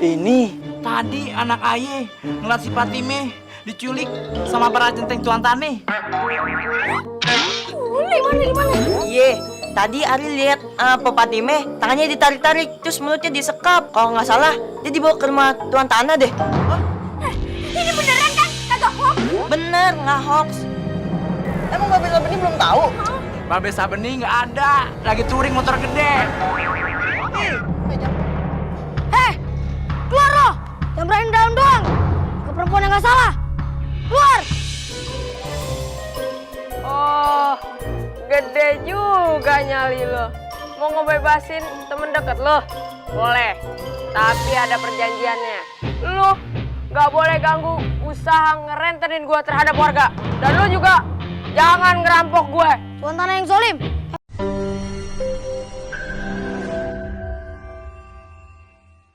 Ini tadi anak ayah ngeliat si Fatime diculik sama para centeng tuan tani. Gimana? Iya, tadi Ari lihat Po Fatime tangannya ditarik-tarik, terus mulutnya disekap. Kalau nggak salah, dia dibawa ke rumah tuan tanah deh. Ini beneran kan? Kagak hoax. Bener, nggak hoax. Emang Babe Sabeni belum tahu? Babe Sabeni nggak ada, lagi touring motor gede. Keluar lo! Yang berani dalam doang! Ke perempuan yang nggak salah! Keluar! Oh, gede juga nyali lo. Mau ngebebasin temen deket lo? Boleh, tapi ada perjanjiannya. Lo nggak boleh ganggu usaha ngerentenin gua terhadap warga. Dan lo juga jangan ngerampok gue. Tuan tanah yang zolim!